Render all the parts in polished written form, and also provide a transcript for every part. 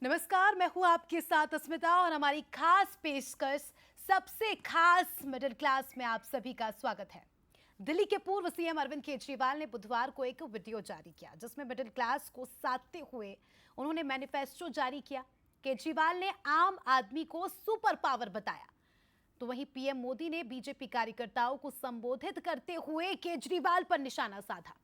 नमस्कार, मैं हूं आपके साथ अस्मिता और हमारी खास पेशकश सबसे खास मिडिल क्लास में आप सभी का स्वागत है। दिल्ली के पूर्व सीएम अरविंद केजरीवाल ने बुधवार को एक वीडियो जारी किया जिसमें मिडिल क्लास को साधते हुए उन्होंने मैनिफेस्टो जारी किया। केजरीवाल ने आम आदमी को सुपर पावर बताया, तो वहीं पीएम मोदी ने बीजेपी कार्यकर्ताओं को संबोधित करते हुए केजरीवाल पर निशाना साधा।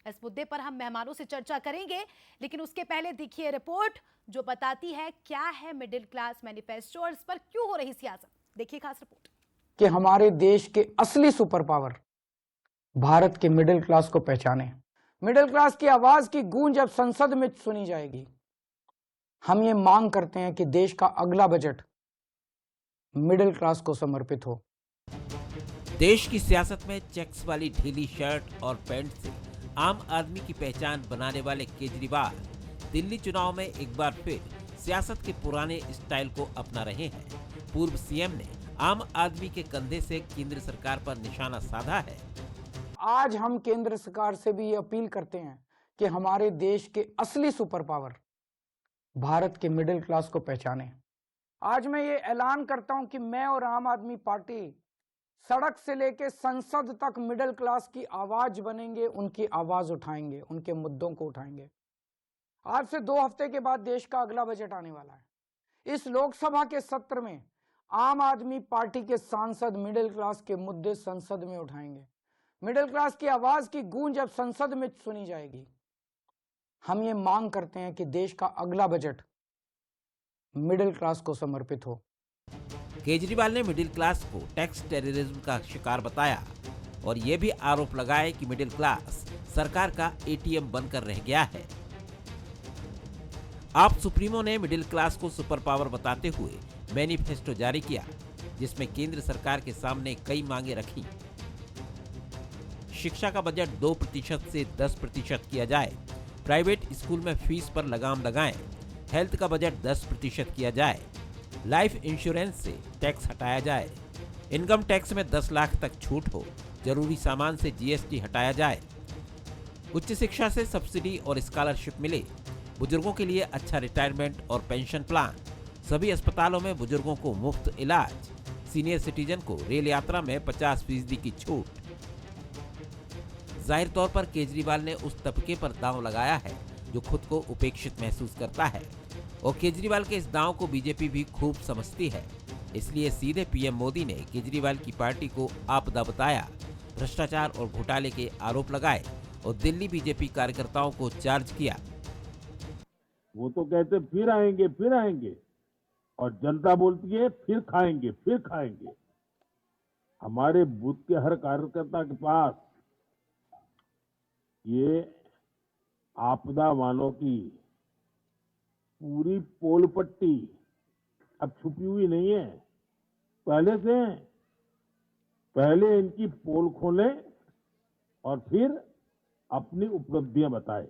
इस मुद्दे पर हम मेहमानों से चर्चा करेंगे, लेकिन उसके पहले देखिए रिपोर्ट जो बताती है क्या है मिडिल क्लास मैनिफेस्टो और इस पर क्यों हो रही सियासत। देखिए खास रिपोर्ट कि हमारे देश के असली सुपर पावर भारत के मिडिल क्लास को पहचाने। मिडिल क्लास की आवाज की गूंज अब संसद में सुनी जाएगी। हम ये मांग करते हैं कि देश का अगला बजट मिडिल क्लास को समर्पित हो। देश की सियासत में चेक्स वाली ढीली शर्ट और पैंट से आम आदमी की पहचान बनाने वाले केजरीवाल दिल्ली चुनाव में एक बार फिर सियासत के पुराने स्टाइल को अपना रहे हैं। पूर्व सीएम ने आम आदमी के कंधे से केंद्र सरकार पर निशाना साधा है। आज हम केंद्र सरकार से भी ये अपील करते हैं कि हमारे देश के असली सुपर पावर भारत के मिडिल क्लास को पहचाने। आज मैं ये ऐलान करता हूं कि मैं और आम आदमी पार्टी सड़क से लेकर संसद तक मिडिल क्लास की आवाज बनेंगे, उनकी आवाज उठाएंगे, उनके मुद्दों को उठाएंगे। आज से 2 हफ्ते के बाद देश का अगला बजट आने वाला है। इस लोकसभा के सत्र में आम आदमी पार्टी के सांसद मिडिल क्लास के मुद्दे संसद में उठाएंगे। मिडिल क्लास की आवाज की गूंज अब संसद में सुनी जाएगी। हम ये मांग करते हैं कि देश का अगला बजट मिडिल क्लास को समर्पित हो। केजरीवाल ने मिडिल क्लास को टैक्स टेररिज्म का शिकार बताया और ये भी आरोप लगाया कि मिडिल क्लास सरकार का एटीएम बनकर रह गया है। आप सुप्रीमो ने मिडिल क्लास को सुपर पावर बताते हुए मैनिफेस्टो जारी किया, जिसमें केंद्र सरकार के सामने कई मांगे रखी। शिक्षा का बजट 2% से 10% किया जाए, प्राइवेट स्कूल में फीस पर लगाम लगाएं, हेल्थ का बजट 10% किया जाए, लाइफ इंश्योरेंस से टैक्स हटाया जाए, इनकम टैक्स में 10 लाख तक छूट हो, जरूरी सामान से जीएसटी हटाया जाए, उच्च शिक्षा से सब्सिडी और स्कॉलरशिप मिले, बुजुर्गों के लिए अच्छा रिटायरमेंट और पेंशन प्लान, सभी अस्पतालों में बुजुर्गों को मुफ्त इलाज, सीनियर सिटीजन को रेल यात्रा में 50% की छूट। जाहिर तौर पर केजरीवाल ने उस तबके पर दांव लगाया है जो खुद को उपेक्षित महसूस करता है, और केजरीवाल के इस दांव को बीजेपी भी खूब समझती है। इसलिए सीधे पीएम मोदी ने केजरीवाल की पार्टी को आपदा बताया, भ्रष्टाचार और घोटाले के आरोप लगाए और दिल्ली बीजेपी कार्यकर्ताओं को चार्ज किया। वो तो कहते फिर आएंगे और जनता बोलती है फिर खाएंगे। हमारे बूथ के हर कार्यकर्ता के पास ये आपदा वालों की पूरी पोल पट्टी अब छुपी हुई नहीं है, पहले से। पहले इनकी पोल खोलें और फिर अपनी उपलब्धियां बताएं।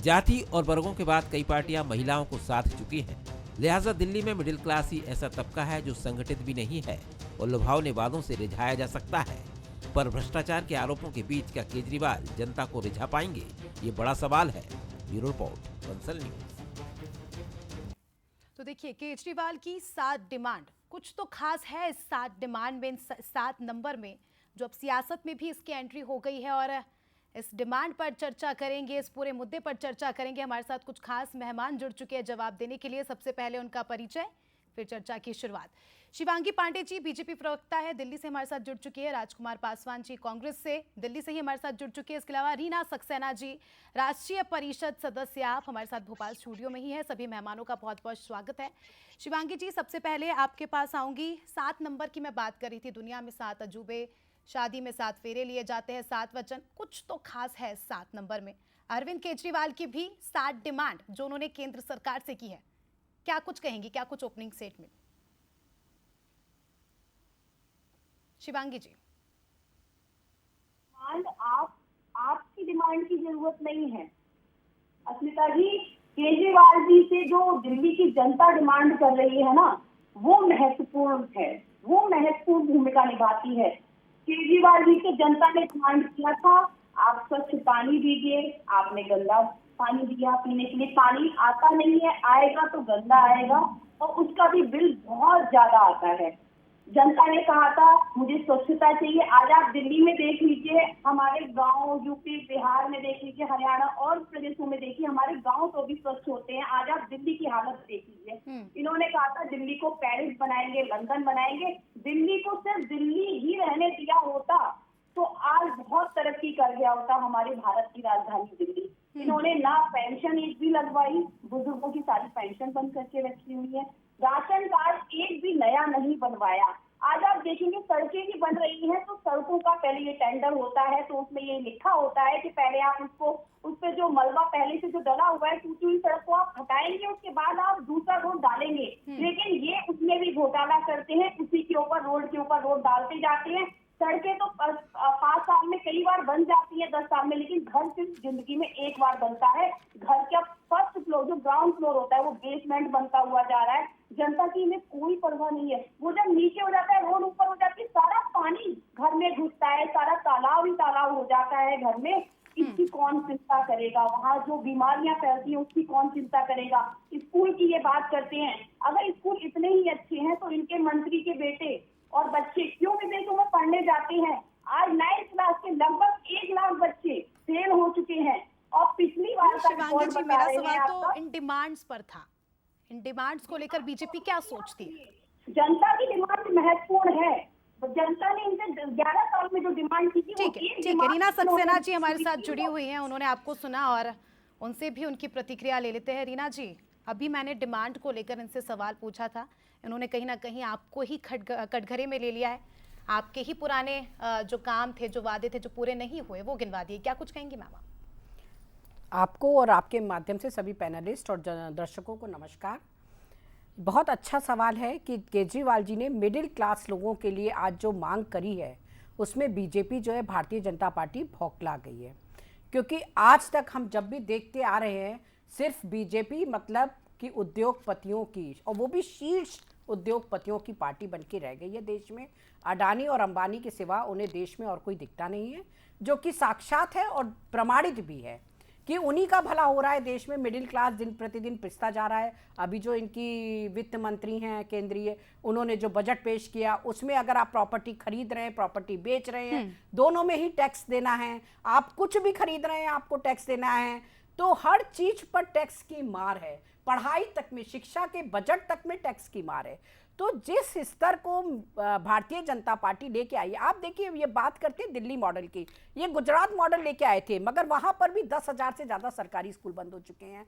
जाति और वर्गों के बाद कई पार्टियां महिलाओं को साथ चुकी हैं, लिहाजा दिल्ली में मिडिल क्लास ही ऐसा तबका है जो संगठित भी नहीं है और लुभावने वादों से रिझाया जा सकता है। पर भ्रष्टाचार के आरोपों के बीच क्या केजरीवाल जनता को रिझा पाएंगे, ये बड़ा सवाल है। Bureau report, Bansal news. तो देखिए केजरीवाल की 7 डिमांड, कुछ तो खास है इस 7 डिमांड में, 7 नंबर में, जो अब सियासत में भी इसकी एंट्री हो गई है। और इस डिमांड पर चर्चा करेंगे, इस पूरे मुद्दे पर चर्चा करेंगे। हमारे साथ कुछ खास मेहमान जुड़ चुके हैं जवाब देने के लिए। सबसे पहले उनका परिचय, फिर चर्चा की शुरुआत। शिवांगी पांडे जी बीजेपी प्रवक्ता है, दिल्ली से हमारे साथ जुड़ चुकी है। राजकुमार पासवान जी कांग्रेस से दिल्ली से ही हमारे साथ जुड़ चुके हैं। इसके अलावा रीना सक्सेना जी राष्ट्रीय परिषद सदस्य, आप हमारे साथ भोपाल स्टूडियो में ही है। सभी मेहमानों का बहुत बहुत स्वागत है। शिवांगी जी, सबसे पहले आपके पास आऊंगी। 7 नंबर की मैं बात कर रही थी, दुनिया में 7 अजूबे, शादी में 7 फेरे लिए जाते हैं, 7 वचन, कुछ तो खास है 7 नंबर में। अरविंद केजरीवाल की भी 7 डिमांड जो उन्होंने केंद्र सरकार से की है, क्या कुछ कहेंगी, क्या कुछ ओपनिंग स्टेटमेंट? शिवांगी जी। आपकी डिमांड की जरूरत नहीं है अस्मिता जी। केजरीवाल जी से जो दिल्ली की जनता डिमांड कर रही है ना, वो महत्वपूर्ण है, वो महत्वपूर्ण भूमिका निभाती है। केजरीवाल जी से जनता ने डिमांड किया था, आप स्वच्छ पानी दीजिए, आपने गंदा पानी दिया पीने के लिए, पानी आता नहीं है, आएगा तो गंदा आएगा और उसका भी बिल बहुत ज्यादा आता है। जनता ने कहा था मुझे स्वच्छता चाहिए। आज आप दिल्ली में देख लीजिए, हमारे गांव, यूपी बिहार में देख लीजिए, हरियाणा और प्रदेशों में देखिए, हमारे गांव तो भी स्वच्छ होते हैं। आज आप दिल्ली की हालत देख लीजिए। इन्होंने कहा था दिल्ली को पेरिस बनाएंगे, लंदन बनाएंगे। दिल्ली को सिर्फ दिल्ली ही रहने दिया होता तो आज बहुत तरक्की कर गया होता हमारे भारत की राजधानी दिल्ली। इन्होंने ना पेंशन एक भी लगवाई, बुजुर्गों की सारी पेंशन बंद करके रखी हुई है। राशन कार्ड एक भी नया नहीं बनवाया। आज आप देखेंगे सड़कें भी बन रही हैं तो सड़कों का पहले ये टेंडर होता है तो उसमें ये लिखा होता है कि पहले आप उसको, उस पे जो मलबा पहले से जो डला हुआ है टूटी हुई सड़क को आप हटाएंगे, उसके बाद आप दूसरा रोड डालेंगे। लेकिन ये उसमें भी घोटाला करते हैं, उसी के ऊपर रोड डालते जाते हैं। सड़कें तो 5 साल में कई बार बन जाती है, 10 साल में, लेकिन घर सिर्फ जिंदगी में एक बार बनता है। घर का फर्स्ट फ्लोर, जो ग्राउंड फ्लोर होता है, वो बेसमेंट बनता हुआ जा रहा है। जनता की इन्हें कोई परवाह नहीं है। वो जब नीचे हो जाता है, रोड ऊपर हो जाती है, सारा पानी घर में घुसता है, सारा तालाब ही तालाब हो जाता है घर में। इसकी कौन चिंता करेगा? वहाँ जो बीमारियां फैलती हैं उसकी कौन चिंता करेगा? स्कूल की ये बात करते हैं, अगर स्कूल इतने ही अच्छे हैं तो इनके मंत्री के बेटे और बच्चे क्यों विदेशों में पढ़ने जाते हैं? आज 9th क्लास के लगभग 1 लाख बच्चे फेल हो चुके हैं और पिछली बार का शिवांगी रिकॉर्ड जी, बता मेरा रहे हैं सवाल तो आपका। इन डिमांड्स पर था। इन डिमांड्स को लेकर बीजेपी क्या सोचती है? जनता की डिमांड महत्वपूर्ण है। जनता ने इनसे 11 साल में जो डिमांड की थी, ठीक है। रीना सक्सेना जी हमारे साथ जुड़ी हुई हैं, उन्होंने आपको सुना और उनसे भी उनकी प्रतिक्रिया ले लेते हैं। रीना जी, अभी मैंने डिमांड को लेकर इनसे सवाल पूछा था, इन्होंने कहीं ना कहीं आपको ही कटघरे में ले लिया है। आपके ही पुराने जो काम थे, जो वादे थे, जो पूरे नहीं हुए, वो गिनवा दिए। क्या कुछ कहेंगी मैम? आपको और आपके माध्यम से सभी पैनलिस्ट और दर्शकों को नमस्कार। बहुत अच्छा सवाल है कि केजरीवाल जी ने मिडिल क्लास लोगों के लिए आज जो मांग करी है उसमें बीजेपी जो है, भारतीय जनता पार्टी भौंकला गई है। क्योंकि आज तक हम जब भी देखते आ रहे हैं, सिर्फ बीजेपी मतलब कि उद्योगपतियों की, और वो भी शीर्ष उद्योगपतियों की पार्टी बन के रह गई है देश में। अडानी और अंबानी के सिवा उन्हें देश में और कोई दिखता नहीं है, जो कि साक्षात है और प्रमाणित भी है कि उन्हीं का भला हो रहा है देश में। मिडिल क्लास दिन प्रतिदिन पिसता जा रहा है। अभी जो इनकी वित्त मंत्री हैं केंद्रीय, उन्होंने जो बजट पेश किया उसमें अगर आप प्रॉपर्टी खरीद रहे हैं, प्रॉपर्टी बेच रहे हैं, दोनों में ही टैक्स देना है। आप कुछ भी खरीद रहे हैं आपको टैक्स देना है। तो हर चीज पर टैक्स की मार है। पढ़ाई तक में, शिक्षा के बजट तक में टैक्स की मार है। तो जिस स्तर को भारतीय जनता पार्टी लेके आई, आप देखिए, ये बात करते हैं दिल्ली मॉडल की, ये गुजरात मॉडल लेके आए थे, मगर वहां पर भी 10,000 से ज्यादा सरकारी स्कूल बंद हो चुके हैं।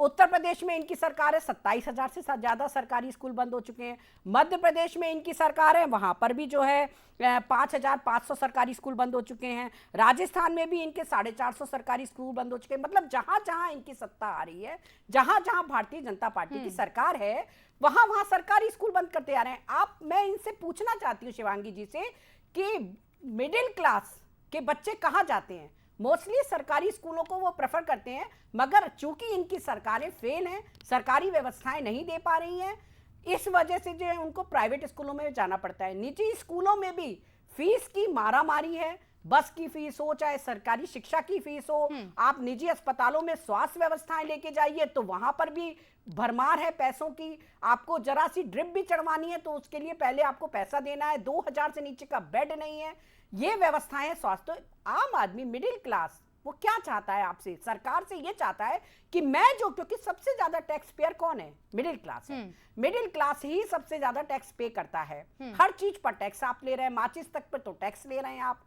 उत्तर प्रदेश में इनकी सरकार है, 27,000 से ज्यादा सरकारी स्कूल बंद हो चुके हैं। मध्य प्रदेश में इनकी सरकार है, वहां पर भी जो है 5,500 सरकारी स्कूल बंद हो चुके हैं। राजस्थान में भी इनके 450 सरकारी स्कूल बंद हो चुके हैं। मतलब जहां जहां इनकी सत्ता आ रही है, जहां जहां भारतीय जनता पार्टी की सरकार है, वहां वहां सरकारी स्कूल बंद करते आ रहे हैं। मैं इनसे पूछना चाहती हूँ शिवांगी जी से कि मिडिल क्लास के बच्चे कहाँ जाते हैं? मोस्टली सरकारी स्कूलों को वो प्रेफर करते हैं, मगर चूंकि इनकी सरकारें फेल हैं, सरकारी व्यवस्थाएं नहीं दे पा रही हैं, इस वजह से जो है उनको प्राइवेट स्कूलों में जाना पड़ता है। निजी स्कूलों में भी फीस की मारामारी है। बस की फीस हो, चाहे सरकारी शिक्षा की फीस हो, आप निजी अस्पतालों में स्वास्थ्य व्यवस्थाएं लेके जाइए तो वहां पर भी भरमार है पैसों की। आपको जरा सी ड्रिप भी चढ़वानी है तो उसके लिए पहले आपको पैसा देना है। 2,000 से नीचे का बेड नहीं है। ये व्यवस्थाएं स्वास्थ्य। आम आदमी, मिडिल क्लास, वो क्या चाहता है आपसे? सरकार से ये चाहता है कि मैं जो, क्योंकि सबसे ज्यादा टैक्स पेयर कौन है? मिडिल क्लास है। मिडिल क्लास ही सबसे ज्यादा टैक्स पे करता है। हर चीज पर टैक्स आप ले रहे हैं, माचिस तक पर तो टैक्स ले रहे हैं आप,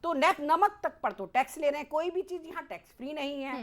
तो नमक तक पर तो टैक्स ले रहे हैं। कोई भी चीज यहाँ टैक्स फ्री नहीं है।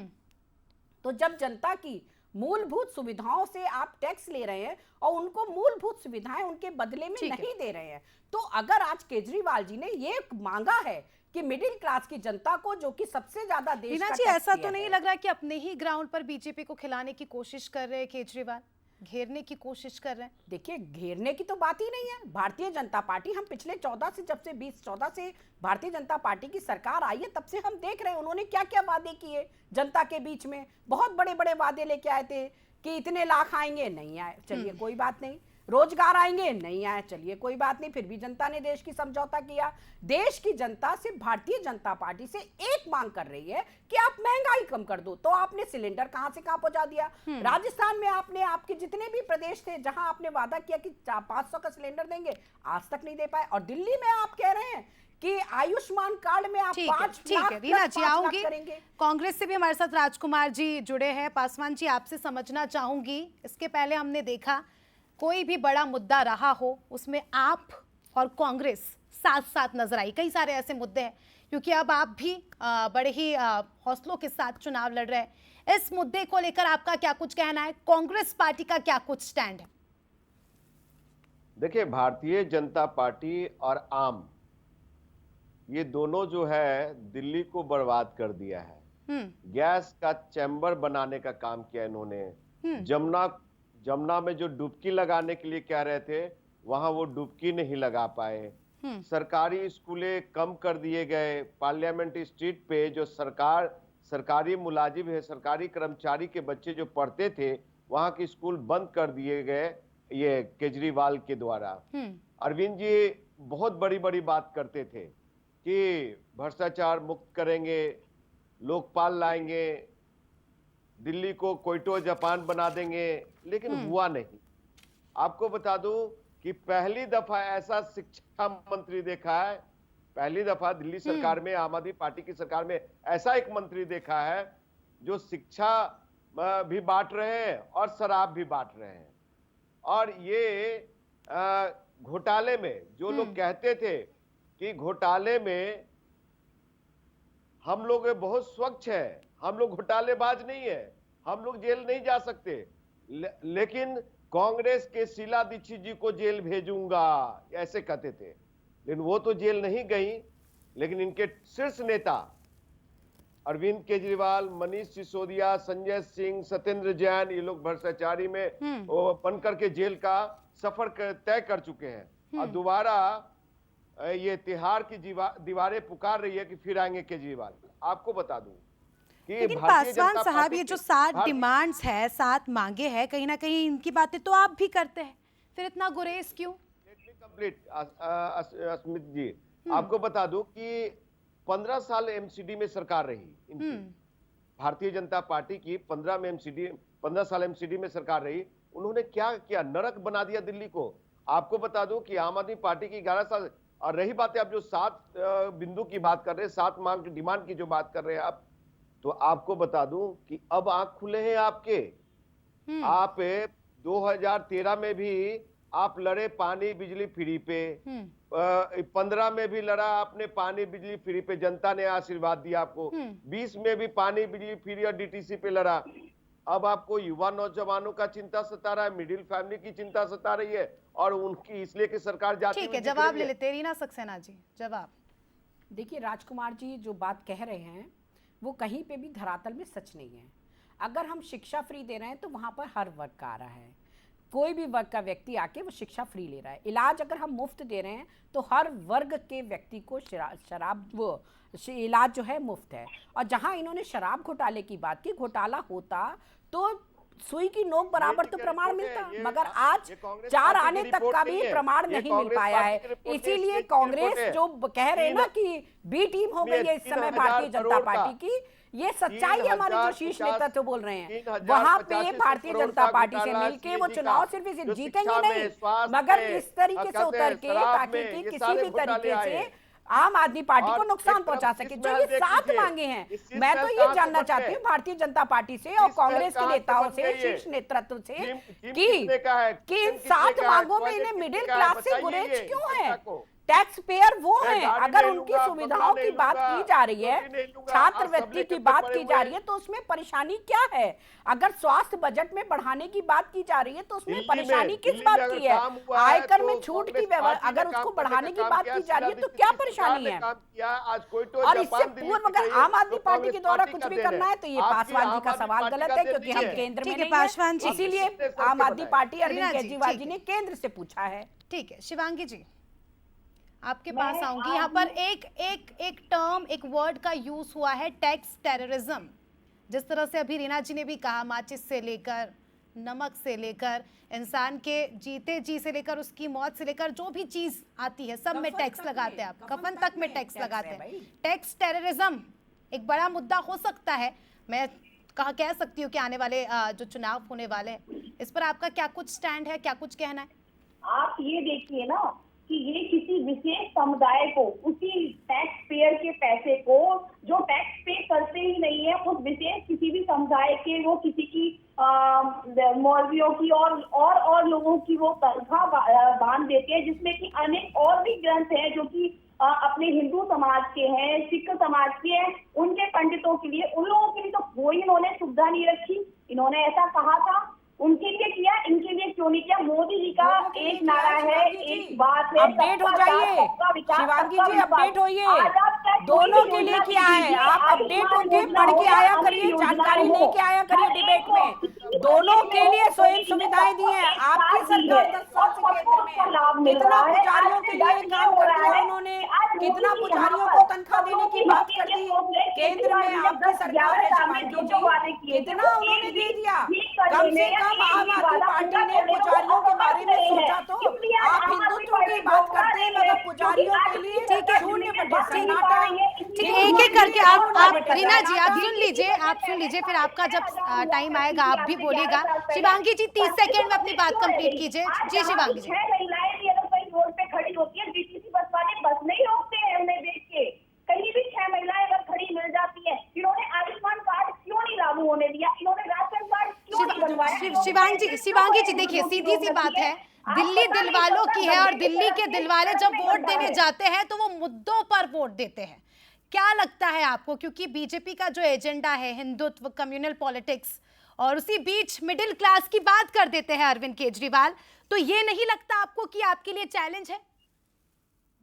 तो जब जनता की मूलभूत सुविधाओं से आप टैक्स ले रहे हैं और उनको मूलभूत सुविधाएं उनके बदले में नहीं दे रहे हैं, तो अगर आज केजरीवाल जी ने ये मांगा है कि मिडिल क्लास की जनता को, जो कि सबसे ज्यादा देश का जी, ऐसा तो नहीं लग रहा कि अपने ही ग्राउंड पर बीजेपी को खिलाने की कोशिश कर रहे हैं केजरीवाल, घेरने की कोशिश कर रहे हैं? देखिए, घेरने की तो बात ही नहीं है। भारतीय जनता पार्टी, हम पिछले 14 से, जब से 2014 से भारतीय जनता पार्टी की सरकार आई है, तब से हम देख रहे हैं उन्होंने क्या क्या वादे किए जनता के बीच में। बहुत बड़े बड़े वादे लेके आए थे कि इतने लाख आएंगे, नहीं आए। चलिए कोई बात नहीं। रोजगार आएंगे, नहीं आए, चलिए कोई बात नहीं, फिर भी जनता ने देश की समझौता किया। देश की जनता से भारतीय जनता पार्टी से एक मांग कर रही है कि आप महंगाई कम कर दो, तो आपने सिलेंडर कहां से कहां पहुंचा दिया। राजस्थान में आपने, आपके जितने भी प्रदेश थे जहां आपने वादा किया कि 500 का सिलेंडर देंगे, आज तक नहीं दे पाए। और दिल्ली में आप कह रहे हैं कि आयुष्मान कार्ड में आप 5 लाख रीना जी आऊंगी, करेंगे। कांग्रेस से भी हमारे साथ राजकुमार जी जुड़े हैं। पासवान जी, आपसे समझना चाहूंगी, इसके पहले हमने देखा कोई भी बड़ा मुद्दा रहा हो उसमें आप और कांग्रेस साथ साथ नजर आई। कई सारे ऐसे मुद्दे हैं, क्योंकि अब आप भी बड़े ही हौसलों के साथ चुनाव लड़ रहे हैं। इस मुद्दे को लेकर आपका क्या कुछ कहना है, कांग्रेस पार्टी का क्या कुछ स्टैंड है? देखिए, भारतीय जनता पार्टी और आम, ये दोनों जो है दिल्ली को बर्बाद कर दिया है। गैस का चैम्बर बनाने का काम किया इन्होंने। जमुना में जो डुबकी लगाने के लिए कह रहे थे, वहां वो डुबकी नहीं लगा पाए। सरकारी स्कूलें कम कर दिए गए। पार्लियामेंट स्ट्रीट पे जो सरकारी मुलाजिम है, सरकारी कर्मचारी के बच्चे जो पढ़ते थे, वहां के स्कूल बंद कर दिए गए ये केजरीवाल के द्वारा। अरविंद जी बहुत बड़ी बड़ी बात करते थे कि भ्रष्टाचार मुक्त करेंगे, लोकपाल लाएंगे, दिल्ली को क्योटो जापान बना देंगे, लेकिन हुआ नहीं। आपको बता दूं कि पहली दफा ऐसा शिक्षा मंत्री देखा है, पहली दफा दिल्ली सरकार में, आम आदमी पार्टी की सरकार में ऐसा एक मंत्री देखा है जो शिक्षा भी बांट रहे हैं और शराब भी बांट रहे हैं। और ये घोटाले में जो लोग कहते थे कि घोटाले में हम लोग बहुत स्वच्छ है, हम लोग घोटालेबाज नहीं है, हम लोग जेल नहीं जा सकते, लेकिन कांग्रेस के शीला दीक्षित जी को जेल भेजूंगा, ऐसे कहते थे। लेकिन वो तो जेल नहीं गई, लेकिन इनके शीर्ष नेता अरविंद केजरीवाल, मनीष सिसोदिया, संजय सिंह, सत्येंद्र जैन, ये लोग भ्रष्टाचारी में बन करके जेल का सफर तय कर चुके हैं। और दोबारा ये तिहाड़ की दीवारें पुकार रही है कि फिर आएंगे केजरीवाल। आपको बता दूं कि लेकिन पासवान साहब, ये जो 7 डिमांड्स है, 7 मांगे हैं, कहीं ना कहीं इनकी बातें तो आप भी करते हैं, फिर इतना गुरेज क्यों? कंप्लीट अस्मित जी, आपको बता दूं कि 15 साल एमसीडी में सरकार रही इनकी, भारतीय जनता पार्टी की 15 साल एमसीडी में सरकार रही। उन्होंने क्या किया? नरक बना दिया दिल्ली को। आपको बता दूं कि आम आदमी पार्टी की 11 साल, और रही बात है आप जो 7 बिंदु की बात कर रहे हैं, 7 मांग की डिमांड की जो बात कर रहे हैं आप, तो आपको बता दूं कि अब आंख खुले हैं आपके। आप 2013 में भी आप लड़े पानी बिजली फ्री पे, 15 में भी लड़ा आपने पानी बिजली फ्री पे, जनता ने आशीर्वाद दिया आपको। 20 में भी पानी बिजली फ्री और डीटीसी पे लड़ा। अब आपको युवा नौजवानों का चिंता सता रहा है, मिडिल फैमिली की चिंता सता रही है, और उनकी इसलिए कि सरकार जाती ठीक है, जवाब ले लेते रीना सक्सेना जी, जवाब। देखिए राजकुमार जी जो बात कह रहे हैं वो कहीं पे भी धरातल में सच नहीं है। अगर हम शिक्षा फ्री दे रहे हैं तो वहाँ पर हर वर्ग का आ रहा है, कोई भी वर्ग का व्यक्ति आके वो शिक्षा फ्री ले रहा है। इलाज अगर हम मुफ्त दे रहे हैं तो हर वर्ग के व्यक्ति को शराब वो इलाज जो है मुफ्त है। और जहाँ इन्होंने शराब घोटाले की बात की, घोटाला होता तो सुई की नोक बराबर तो प्रमाण मिलता, मगर आज 4 आने तक का भी प्रमाण नहीं मिल पाया है। इसीलिए कांग्रेस जो कह रहे हैं ना कि बी टीम हो गई है इस समय भारतीय जनता पार्टी की, ये सच्चाई है। हमारे जो शीर्ष नेता तो बोल रहे हैं, वहां पे भारतीय जनता पार्टी से मिलके वो चुनाव सिर्फ इसे जीतेंगे नहीं, मगर इस तरीके से उतर के ताकि किसी भी तरीके से आम आदमी पार्टी को नुकसान पहुंचा सके। जो ये 7 मांगे हैं, मैं तो ये जानना चाहती हूँ भारतीय जनता पार्टी से और कांग्रेस के नेताओं से, शीर्ष नेतृत्व से, कि इन 7 मांगों में इन्हें मिडिल क्लास से गुरेज क्यों है? टैक्स पेयर वो हैं, अगर उनकी सुविधाओं की बात की जा रही है, छात्रवृत्ति की बात की जा रही है, तो उसमें परेशानी क्या है? अगर स्वास्थ्य बजट में बढ़ाने की बात की जा रही है तो उसमें परेशानी किस बात की है? आयकर में छूट की व्यवस्था अगर उसको बढ़ाने की बात की जा रही है तो क्या परेशानी है? और इससे पूर्व अगर आम आदमी पार्टी के द्वारा कुछ भी करना है तो ये पासवान जी का सवाल गलत है, क्योंकि हम केंद्र में नहीं हैं, इसीलिए आम आदमी पार्टी अरविंद केजरीवाल जी ने केंद्र से पूछा है। ठीक है, शिवांगी जी आपके पास आऊंगी। यहाँ पर एक टर्म, एक वर्ड का यूज हुआ है, टैक्स टेररिज्म। जिस तरह से अभी रीना जी ने भी कहा, माचिस से लेकर नमक से लेकर इंसान के जीते जी से लेकर उसकी मौत से लेकर जो भी चीज आती है सब में टैक्स लगाते हैं आप, कफन तक में टैक्स लगाते हैं। टैक्स टेररिज्म एक बड़ा मुद्दा हो सकता है। मैं कह सकती हूँ कि आने वाले जो चुनाव होने वाले हैं इस पर आपका क्या कुछ स्टैंड है, क्या कुछ कहना है? आप ये देखिए ना कि ये किसी विशेष समुदाय को, उसी टैक्स पेयर के पैसे को जो टैक्स पे करते ही नहीं है, उस विशेष किसी भी समुदाय के वो किसी की मौलवियों की और लोगों की वो तनख्वाह बांध देते हैं, जिसमें कि अनेक और भी ग्रंथ हैं जो कि अपने हिंदू समाज के हैं, सिख समाज के हैं, उनके पंडितों के लिए, उन लोगों के लिए तो कोई इन्होंने सुविधा नहीं रखी। इन्होंने ऐसा कहा था, उनके लिए किया, इनके लिए क्यों नहीं किया? मोदी जी का एक नारा है, एक बात है, अपडेट हो जाइए शिवांगी जी, अपडेट होइए, दोनों के लिए किया है। आप अपडेट होके पढ़ के आया करिए, जानकारी लेके आया करिए डिबेट में। दोनों के लिए स्वयं सुविधाएं दी है आपकी सरकार 10 साल से केंद्र में। कितना पुजारियों के लिए काम कर दिया उन्होंने, कितना पुजारियों को तनख्वाह देने की बात कर दी केंद्र में आपकी सरकार है शिवांगी जी, कितना उन्होंने दे दिया। कम से कम आम आदमी पार्टी ने पुजारियों के बारे में सोचा तो। आप हिंदुत्व की बात करते हैं मगर पुजारियों के लिए 0% एक एक करके आप रीना जी आप सुन लीजिए, फिर आपका जब टाइम आएगा आप भी बोलिएगा। शिवांगी जी 30 सेकंड में अपनी बात कंप्लीट कीजिए। जी शिवांगी जी। 6 महिलाएं भी अगर कोई रोड पे खड़ी होती है, डीटीसी बस वाले बस नहीं रोकते हैं उन्हें देख के। कहीं भी 6 महिलाएं अगर खड़ी मिल जाती है, इन्होंने आयुष्मान कार्ड क्यों नहीं लागू होने दिया? इन्होंने राशन कार्ड क्यों नहीं बनवाया? शिवांगी जी देखिए, सीधी सी बात है, दिल्ली दिलवालों की है और दिल्ली के दिलवाले जब वोट देने जाते हैं तो वो मुद्दों पर वोट देते हैं। क्या लगता है आपको, क्योंकि बीजेपी का जो एजेंडा है हिंदुत्व, कम्युनल पॉलिटिक्स, और उसी बीच मिडिल क्लास की बात कर देते हैं अरविंद केजरीवाल, तो ये नहीं लगता आपको कि आपके लिए चैलेंज है?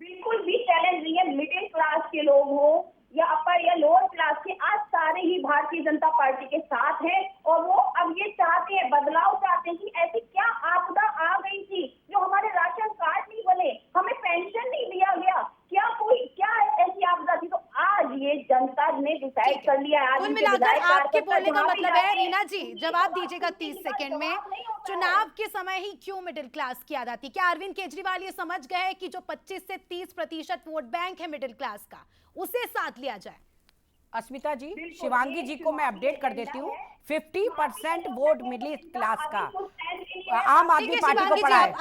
बिल्कुल भी चैलेंज नहीं है। मिडिल क्लास के लोग हो या अपर या लोअर क्लास के, आज सारे ही भारतीय जनता पार्टी के साथ हैं और वो अब ये चाहते हैं, बदलाव चाहते हैं कि ऐसी क्या आपदा आ गई थी जो हमारे राशन कार्ड नहीं बने, हमें पेंशन नहीं दिया गया, क्या ऐसी आपदा थी? तो आज ये जनता ने डिसाइड कर लिया है। कुल मिलाकर आपके बोलने का मतलब है, रीना जी जवाब दीजिएगा 30 सेकंड में, चुनाव के समय ही क्यों मिडिल क्लास की याद आती? क्या अरविंद केजरीवाल ये समझ गए कि जो 25 से 30% वोट बैंक है मिडिल क्लास का, उसे साथ लिया जाए? अस्मिता जी, शिवांगी जी को मैं अपडेट कर देती हूँ। 50% वोट मिडिल क्लास का आम आदमी पार्टी को पड़ा है।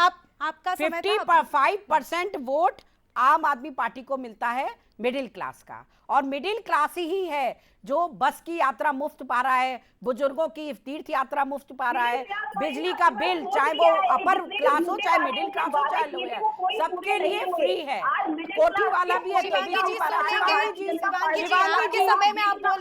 आपका 55% वोट आम आदमी पार्टी को मिलता है मिडिल क्लास का, और मिडिल क्लास ही है जो बस की यात्रा मुफ्त पा रहा है, बुजुर्गों की तीर्थ यात्रा मुफ्त पा रहा है, बिजली का बिल चाहे वो अपर क्लास हो चाहे मिडिल क्लास हो चाहे लोअर, सबके लिए फ्री है। कोठी वाला भी है तो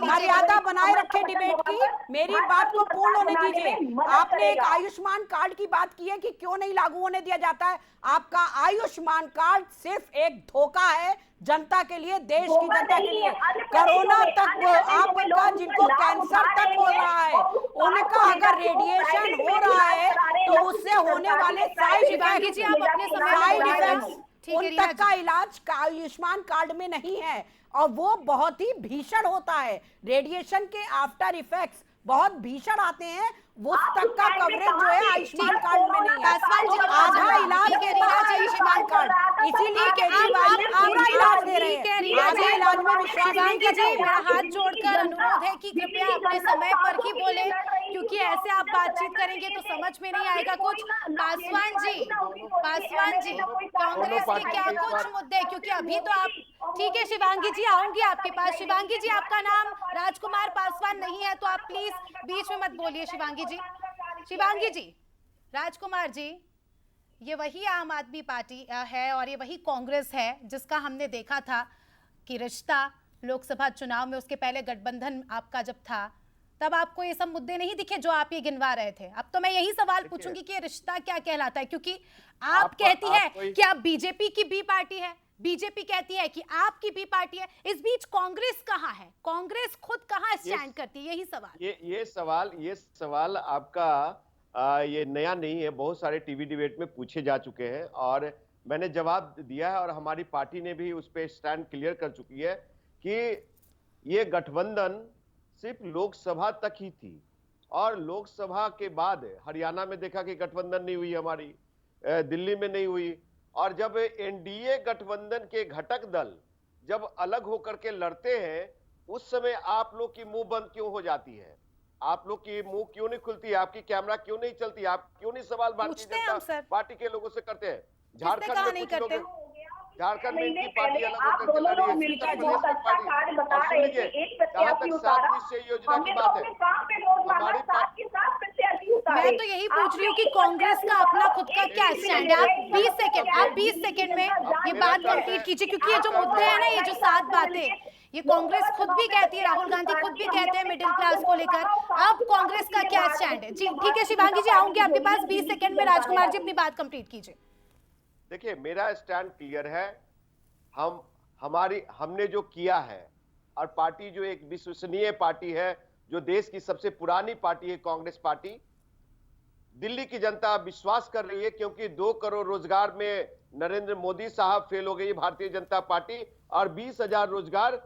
मर्यादा बनाए रखे डिबेट की, मेरी बात को पूर्ण होने दीजिए। आपने एक आयुष्मान कार्ड की बात की है कि क्यों नहीं लागू होने दिया जाता है। आपका आयुष्मान कार्ड सिर्फ एक धोखा है जनता के लिए, देश की जनता के लिए। कोरोना तक आपका, जिनको कैंसर तक हो रहा है, उनका अगर रेडिएशन हो रहा है तो उससे होने वाले साइड इफेक्ट्स उन तक का इलाज आयुष्मान कार्ड में नहीं है, और वो बहुत ही भीषण होता है। रेडिएशन के आफ्टर इफेक्ट्स बहुत भीषण आते हैं, वो तक का कवरेज जो है आयुष्मान कार्ड में नहीं है। आधा इलाज के लिए आयुष्मान कार्ड, इसीलिए केजरीवाल पूरा इलाज दे रहे हैं। आधे इलाज में विश्वास नहीं करते। मेरा हाथ जोड़कर अनुरोध है कि कृपया अपने समय पर ही बोले, क्योंकि ऐसे आप बातचीत करेंगे तो समझ में नहीं आएगा कुछ। पासवान जी कांग्रेस के क्या कुछ मुद्दे, क्योंकि अभी तो आप ठीक है शिवांगी जी आऊंगी आपके पास। शिवांगी जी आपका नाम राजकुमार पासवान नहीं है तो आप प्लीज बीच में मत बोलिए। शिवांगी जी, राजकुमार जी, ये वही आम आदमी पार्टी है और ये वही कांग्रेस है जिसका हमने देखा था कि रिश्ता लोकसभा चुनाव में, उसके पहले गठबंधन आपका जब था तब आपको ये सब मुद्दे नहीं दिखे जो आप ये गिनवा रहे थे। अब तो मैं यही सवाल पूछूंगी कि रिश्ता क्या कहलाता है, क्योंकि आप कहती है कि आप बीजेपी की बी पार्टी है, बीजेपी कहती है कि आपकी भी पार्टी है, इस बीच कांग्रेस कहाँ है? कांग्रेस खुद कहाँ स्टैंड करती है? यही सवाल। ये सवाल आपका ये नया नहीं है, बहुत सारे टीवी डिबेट में पूछे जा चुके हैं और मैंने जवाब दिया है, और हमारी पार्टी ने भी उस पर स्टैंड क्लियर कर चुकी है कि ये गठबंधन सिर्फ लोकसभा तक ही थी। और लोकसभा के बाद हरियाणा में देखा कि गठबंधन नहीं हुई हमारी, दिल्ली में नहीं हुई, और जब एनडीए गठबंधन के घटक दल जब अलग होकर के लड़ते हैं, उस समय आप लोग की मुंह बंद क्यों हो जाती है? आप लोग की मुंह क्यों नहीं खुलती है? आपकी कैमरा क्यों नहीं चलती? आप क्यों नहीं सवाल भारतीय जनता पार्टी के लोगों से करते हैं? झारखंड में कुछ लोग, झारखंड में इनकी पार्टी अलग आप होकर के दोनों लोग लड़ी है, मिलकर उत्तर बहुत प्रदेश की अच्छा कार्य बता और रहे सुन थे, लीजिए, एक जहां प्रत्याशी तक उतारा, 7 निश्चय योजना की हमने तो बात है, अपने काम पे रोज मांगा, हमारी साथ के साथ प्रत्याशी उतारे। मैं तो यही पूछ रही हूँ कि कांग्रेस का अपना खुद का क्या स्टैंड है। आप 20 सेकंड में ये बात कंप्लीट कीजिए, क्योंकि ये जो मुद्दे हैं ना, ये जो 7 बातें, ये कांग्रेस खुद भी कहती है, राहुल गांधी खुद भी कहते हैं मिडिल क्लास को लेकर। अब कांग्रेस का क्या स्टैंड है? जी ठीक है शिवांगी जी, आऊंगी आपके पास 20 सेकंड में। राजकुमार जी अपनी बात कंप्लीट कीजिए। देखिए, मेरा स्टैंड क्लियर है। हमने जो किया है, और पार्टी जो एक विश्वसनीय पार्टी है, जो देश की सबसे पुरानी पार्टी है कांग्रेस पार्टी, दिल्ली की जनता विश्वास कर रही है, क्योंकि 2 करोड़ रोजगार में नरेंद्र मोदी साहब फेल हो गई भारतीय जनता पार्टी, और 20,000 रोजगार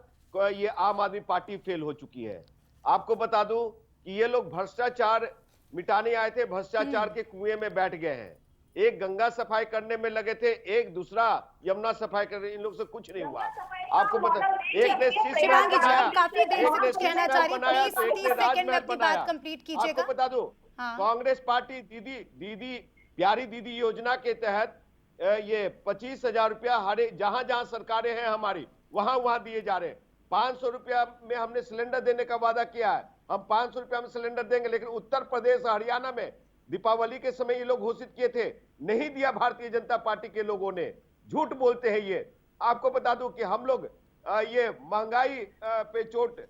ये आम आदमी पार्टी फेल हो चुकी है। आपको बता दूं कि ये लोग भ्रष्टाचार मिटाने आए थे, भ्रष्टाचार के कुएं में बैठ गए हैं। एक गंगा सफाई करने में लगे थे, एक दूसरा यमुना सफाई कर रहे, इन लोग से कुछ नहीं हुआ। आपको बता, एक ने शिवांगी जी आप काफी देर से कुछ कहना चाह रही, प्लीज 30 सेकंड में अपनी बात कंप्लीट कीजिएगा। आपको बता दूं, कांग्रेस पार्टी दीदी प्यारी दीदी योजना के तहत ये 25,000 रुपया हर जहां जहां सरकारें हैं हमारी, वहां दिए जा रहे हैं। 500 रुपया में हमने सिलेंडर देने का वादा किया है, हम 500 रुपया में सिलेंडर देंगे, लेकिन उत्तर प्रदेश हरियाणा में दीपावली के समय ये लोग घोषित किए थे, नहीं दिया भारतीय जनता पार्टी के लोगों ने। झूठ बोलते हैं ये। आपको बता दूं कि हम लोग ये महंगाई पे चोट,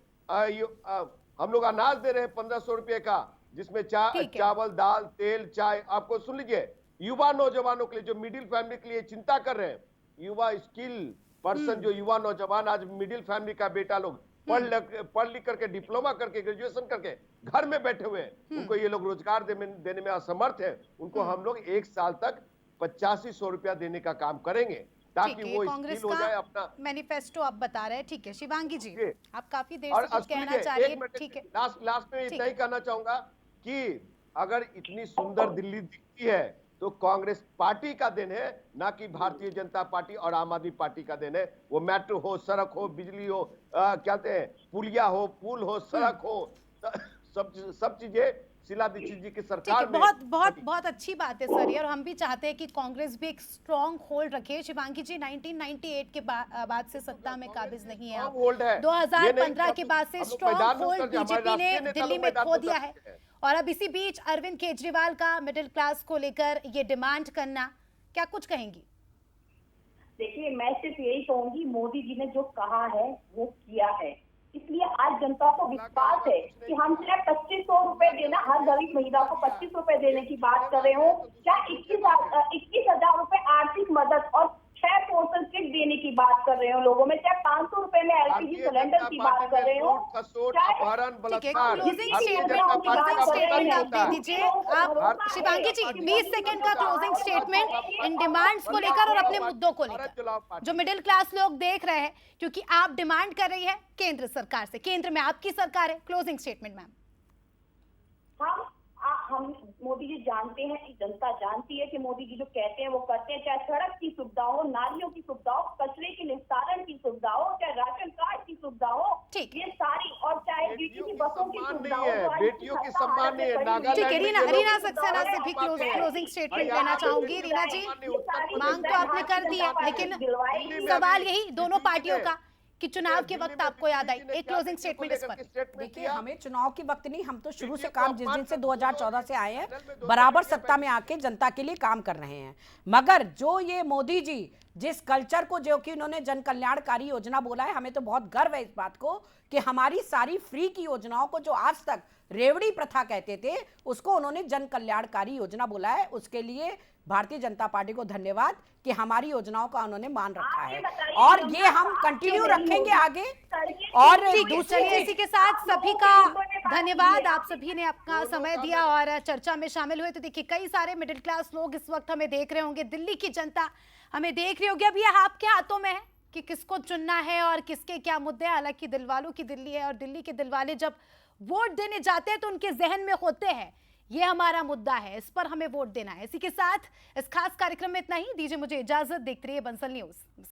हम लोग अनाज दे रहे हैं 1500 रुपये का, जिसमें चावल, दाल, तेल, चाय। आपको सुन लीजिए, युवा नौजवानों के लिए, जो मिडिल फैमिली के लिए चिंता कर रहे हैं, युवा स्किल पर्सन, जो युवा नौजवान आज मिडिल फैमिली का बेटा लोग पढ़ लिख करके, डिप्लोमा करके, ग्रेजुएशन करके घर में बैठे हुए हैं, उनको ये लोग रोजगार देने में असमर्थ है, उनको हम लोग 1 साल तक 8500 रुपया देने का काम करेंगे, ताकि वो स्किल हो जाए अपना। मैनिफेस्टो आप बता रहे हैं, ठीक है शिवांगी जी, आप काफी देर और से कुछ कहना चाह रही हैं, ठीक है। लास्ट में इतना ही कहना चाहूंगा कि अगर इतनी सुंदर दिल्ली दिखती है तो कांग्रेस पार्टी का दिन है, ना कि भारतीय जनता पार्टी और आम आदमी पार्टी का दिन है। वो मेट्रो हो, सड़क हो, बिजली हो, क्या कहते हैं, पुलिया हो, पुल हो, सड़क हो, सब चीजें शीला दीक्षित जी की सरकार में। बहुत अच्छी बात है सर, और हम भी चाहते हैं कि कांग्रेस भी एक स्ट्रॉन्ग होल्ड रखे। शिवांगी जी 1998 के बाद से सत्ता में काबिज नहीं है आप, 2015 के बाद से स्ट्रॉन्ग होल्ड बीजेपी ने दिल्ली में खो दिया है, और अब इसी बीच अरविंद केजरीवाल का मिडिल क्लास को लेकर ये डिमांड करना, क्या कुछ कहेंगी? देखिए, मैं सिर्फ यही कहूंगी, मोदी जी ने जो कहा है वो किया है, इसलिए आज जनता को विश्वास है कि हम चाहे 2500 रुपए देना, हर गरीब महिला को 25 रुपए देने की बात कर रहे हो, चाहे 21,000 रुपए आर्थिक मदद और 6 पोर्शन किट देने की बात कर रहे हो लोगों में, चाहे 500 रुपए में एलपीजी सिलेंडर की बात कर रहे हो, शिवांगी जी 20 सेकंड का क्लोजिंग स्टेटमेंट इन डिमांड्स को लेकर और अपने मुद्दों को लेकर, जो मिडिल क्लास लोग देख रहे हैं, क्योंकि आप डिमांड कर रही है केंद्र सरकार से, केंद्र में आपकी सरकार है। Closing statement ma'am. हम मोदी जी जानते हैं कि जनता जानती है कि मोदी जी जो कहते हैं वो करते हैं, चाहे सड़क की सुविधा हो, नालियों की सुविधा हो, कचरे के निस्तारण की सुविधा हो, चाहे राशन कार्ड की सुविधा हो, ये सारी, और चाहे की बसों की सुविधा हो, बेटियों की सम्मान नहीं है। ठीक है, रीना सक्सेना से भी क्लोजिंग स्टेटमेंट लेना चाहूंगी। रीना जी, मांग तो आपने कर दी है, लेकिन सवाल यही दोनों पार्टियों का कि चुनाव के वक्त आपको याद आई, एक क्लोजिंग स्टेटमेंट इस पर। देखिए, हमें चुनाव के वक्त नहीं, हम तो शुरू से काम, जिस दिन से 2014 से आए हैं, बराबर सत्ता में आके जनता के लिए काम कर रहे हैं। मगर जो ये मोदी जी जिस कल्चर को, जो कि उन्होंने जन कल्याणकारी योजना बोला है, हमें तो बहुत गर्व है इस बात को कि हमारी सारी फ्री की योजनाओं को, जो आज तक रेवड़ी प्रथा कहते थे, उसको उन्होंने जन कल्याणकारी योजना बोला है। उसके लिए भारतीय जनता पार्टी को धन्यवाद कि हमारी योजनाओं का उन्होंने मान रखा है, और ये हम कंटिन्यू रखेंगे आगे। और चलिए, इसी के साथ सभी का धन्यवाद, आप सभी ने अपना समय दिया और चर्चा में शामिल हुए। तो देखिए, कई सारे मिडिल क्लास लोग इस वक्त हमें देख रहे होंगे, दिल्ली की जनता हमें देख रही होगी। अब ये आपके हाथों में है, कि किसको चुनना है और किसके क्या मुद्दे हैं। हालांकि दिलवालों की दिल्ली है और दिल्ली के दिलवाले जब वोट देने जाते हैं तो उनके जहन में होते हैं ये हमारा मुद्दा है, इस पर हमें वोट देना है। इसी के साथ इस खास कार्यक्रम में इतना ही। दीजिए मुझे इजाजत। देखते रहिए बंसल न्यूज।